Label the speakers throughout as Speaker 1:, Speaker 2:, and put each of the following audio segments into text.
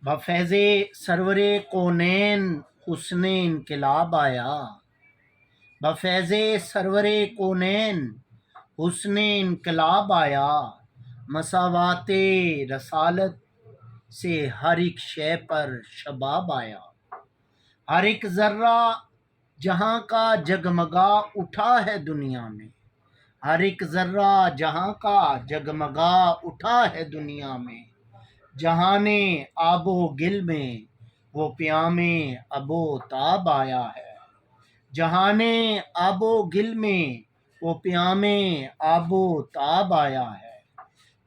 Speaker 1: بفیض سرور کونین حسن انقلاب آیا، بفیض سرور کونین حسن انقلاب آیا، مساوات رسالت سے ہر ایک شے پر شباب آیا، ہر ایک ذرہ جہاں کا جگمگا اٹھا ہے دنیا میں، ہر ایک ذرہ جہاں کا جگمگا اٹھا ہے دنیا میں، جہان آب و گل میں وہ پیام اب و تاب آیا ہے، جہان آب و گل میں وہ پیام آب و تاب آیا ہے،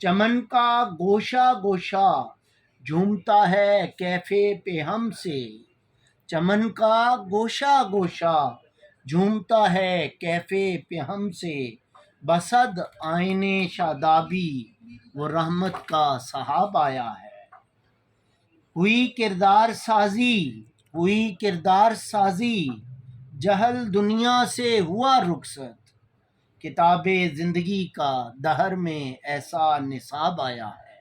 Speaker 1: چمن کا گوشہ گوشہ جھومتا ہے کیف پہ ہم سے، چمن کا گوشہ گوشہ جھومتا ہے کیف پہ ہم سے، بصد آئین شادابی وہ رحمت کا سحاب آیا ہے، ہوئی کردار سازی جہل دنیا سے ہوا رخصت، کتاب زندگی کا دہر میں ایسا نصاب آیا ہے۔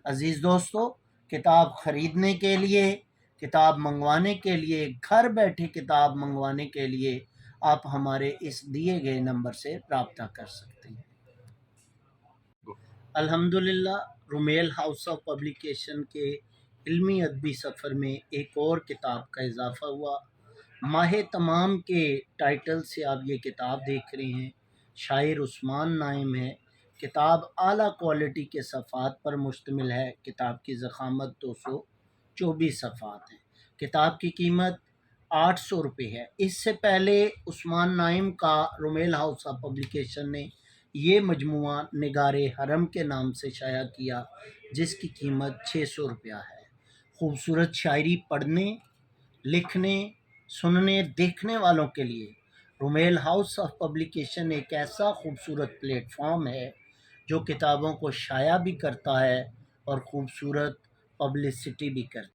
Speaker 1: عزیز دوستو، کتاب خریدنے کے لیے، کتاب منگوانے کے لیے، گھر بیٹھے کتاب منگوانے کے لیے آپ ہمارے اس دیے گئے نمبر سے رابطہ کر سکتے ہیں۔ الحمدللہ، رومیل ہاؤس آف پبلیکیشن کے علمی ادبی سفر میں ایک اور کتاب کا اضافہ ہوا۔ ماہ تمام کے ٹائٹل سے آپ یہ کتاب دیکھ رہے ہیں، شاعر عثمان نائم ہے۔ کتاب اعلیٰ کوالٹی کے صفحات پر مشتمل ہے۔ کتاب کی ضخامت 224 صفحات ہیں۔ کتاب کی قیمت 800 روپے ہے۔ اس سے پہلے عثمان نائم کا رومیل ہاؤس آف پبلیکیشن نے یہ مجموعہ نگار حرم کے نام سے شائع کیا، جس کی قیمت 600 روپیہ ہے۔ خوبصورت شاعری پڑھنے، لکھنے، سننے، دیکھنے والوں کے لیے رومیل ہاؤس آف پبلیکیشن ایک ایسا خوبصورت پلیٹ فارم ہے جو کتابوں کو شائع بھی کرتا ہے اور خوبصورت پبلسٹی بھی کرتا ہے۔